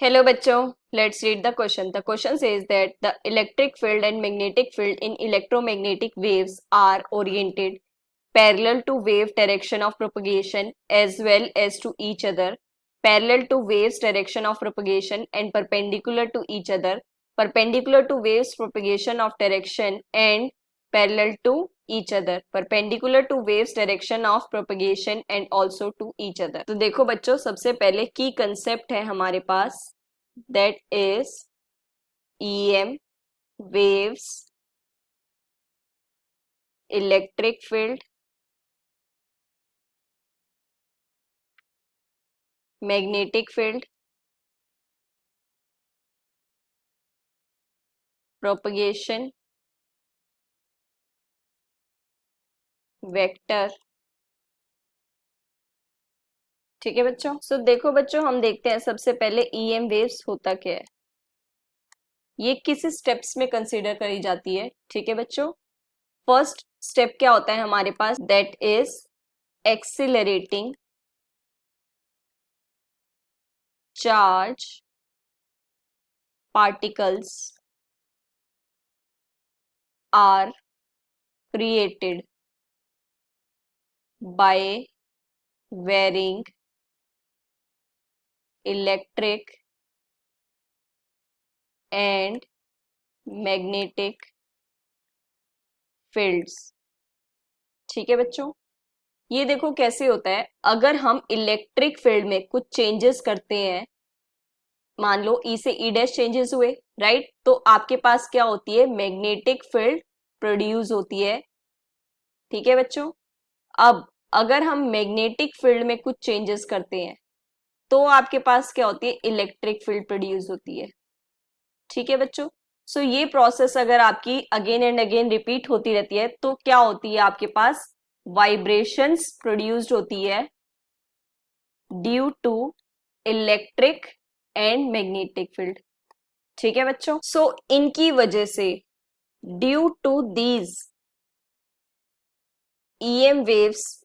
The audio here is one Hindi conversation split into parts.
Hello bachcho, let's read the question. The question says that the electric field and magnetic field in electromagnetic waves are oriented parallel to wave direction of propagation as well as to each other, parallel to waves direction of propagation and perpendicular to each other, perpendicular to waves propagation of direction and parallel to each other, perpendicular to waves direction of propagation and also to each other. तो देखो बच्चों, सबसे पहले की कंसेप्ट है हमारे पास, that is EM waves, electric field, magnetic field, propagation vector. ठीक है बच्चों, सो देखो बच्चों, हम देखते हैं सबसे पहले ईएम वेव्स होता क्या है, ये किस स्टेप्स में कंसीडर करी जाती है। ठीक है बच्चों, फर्स्ट स्टेप क्या होता है हमारे पास, that is accelerating charge particles are created by varying electric and magnetic fields. ठीक है बच्चों, ये देखो कैसे होता है, अगर हम इलेक्ट्रिक फील्ड में कुछ चेंजेस करते हैं, मान लो ई से ई डैश चेंजेस हुए, राइट, तो आपके पास क्या होती है, मैग्नेटिक फील्ड प्रोड्यूस होती है। ठीक है बच्चों, अब अगर हम मैग्नेटिक फील्ड में कुछ चेंजेस करते हैं तो आपके पास क्या होती है, इलेक्ट्रिक फील्ड प्रोड्यूस होती है। ठीक है बच्चों, सो ये प्रोसेस अगर आपकी अगेन एंड अगेन रिपीट होती रहती है तो क्या होती है, आपके पास वाइब्रेशंस प्रोड्यूस्ड होती है due to electric and magnetic field. ठीक है बच्चों, सो इनकी वजह से due to these EM waves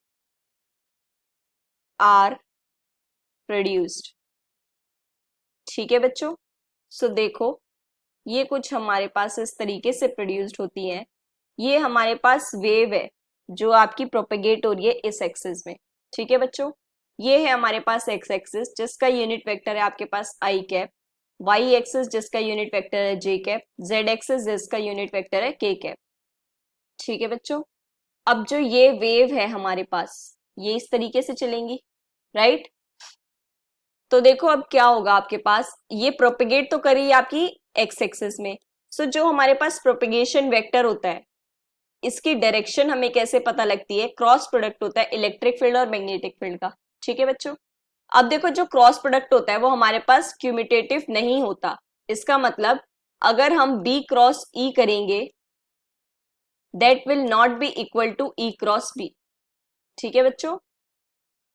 are produced. ठीक है बच्चों, सो देखो ये कुछ हमारे पास इस तरीके से प्रोड्यूस्ड होती हैं। ये हमारे पास वेव है जो आपकी प्रोपेगेट हो रही है इस एक्सिस में। ठीक है बच्चों, ये है हमारे पास एक्स एक्सिस जिसका यूनिट वेक्टर है आपके पास आई कैप, वाई एक्सिस जिसका यूनिट वेक्टर है जे कैप, जेड एक्सिस जिसका यूनिट वेक्टर है के कैप। ठीक है बच्चों, अब जो ये वेव है हमारे पास, ये इस तरीके से चलेंगी, राइट। तो देखो अब क्या होगा, आपके पास ये प्रोपेगेट तो करी आपकी एक्स एक्सिस में, सो जो हमारे पास प्रोपेगेशन वेक्टर होता है इसकी डायरेक्शन हमें कैसे पता लगती है, क्रॉस प्रोडक्ट होता है इलेक्ट्रिक फील्ड और मैग्नेटिक फील्ड का। ठीक है बच्चों, अब देखो जो क्रॉस प्रोडक्ट होता है वो हमारे पास क्यूमिटेटिव नहीं होता, इसका मतलब अगर हम बी क्रॉस ई करेंगे that will not be equal to E cross B. ठीक है बच्चों,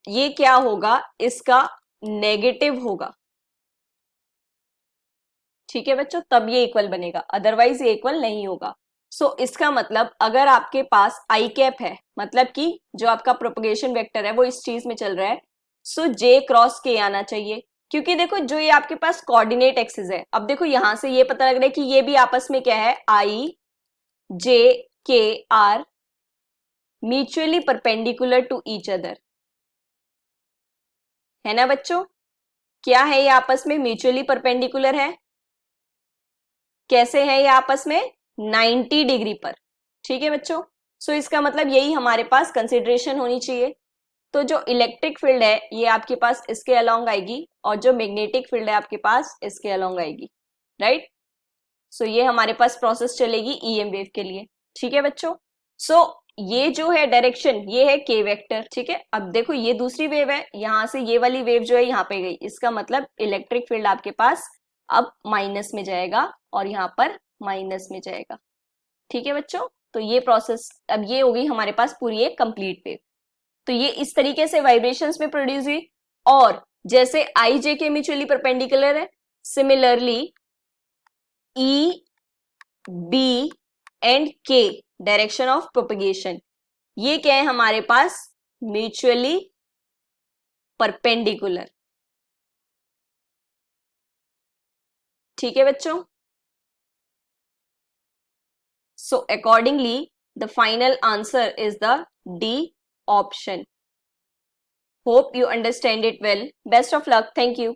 ये क्या होगा, इसका नेगेटिव होगा। ठीक है बच्चों, तब ये इक्वल बनेगा, अदरवाइज ये इक्वल नहीं होगा। सो इसका मतलब अगर आपके पास आई कैप है, मतलब कि जो आपका प्रोपगेशन वेक्टर है वो इस चीज में चल रहा है, सो जे क्रॉस के आना चाहिए, क्योंकि देखो जो ये आपके पास कोऑर्डिनेट एक्सिस है, अब देखो यहां से ये पता लग रहा है कि ये भी आपस में क्या है, I J K are mutually perpendicular to each other, है ना बच्चों। क्या है, ये आपस में म्यूचुअली परपेंडिकुलर है। कैसे है ये आपस में, 90 डिग्री पर। ठीक है बच्चों, सो इसका मतलब यही हमारे पास कंसिडरेशन होनी चाहिए। तो जो इलेक्ट्रिक फील्ड है ये आपके पास इसके अलोंग आएगी और जो मैग्नेटिक फील्ड है आपके पास इसके अलोंग आएगी, राइट। सो ये हमारे पास प्रोसेस चलेगी ईएम वेव के लिए। ठीक है बच्चों, सो ये जो है डायरेक्शन ये है के वेक्टर। ठीक है, अब देखो ये दूसरी वेव है, यहां से ये वाली वेव जो है यहाँ पे गई, इसका मतलब इलेक्ट्रिक फील्ड आपके पास अब माइनस में जाएगा और यहाँ पर माइनस में जाएगा। ठीक है बच्चों, तो ये प्रोसेस अब ये होगी हमारे पास पूरी एक कंप्लीट वेव। तो ये इस तरीके से वाइब्रेशंस में प्रोड्यूस हुई, और जैसे आई जे के म्यूचुअली परपेंडिकुलर है, सिमिलरली ई बी एंड के डायरेक्शन ऑफ प्रोपगेशन, ये क्या है हमारे पास, म्यूचुअली परपेंडिकुलर। ठीक है बच्चों? So accordingly, the final answer is the D option. Hope you understand it well. Best of luck. Thank you.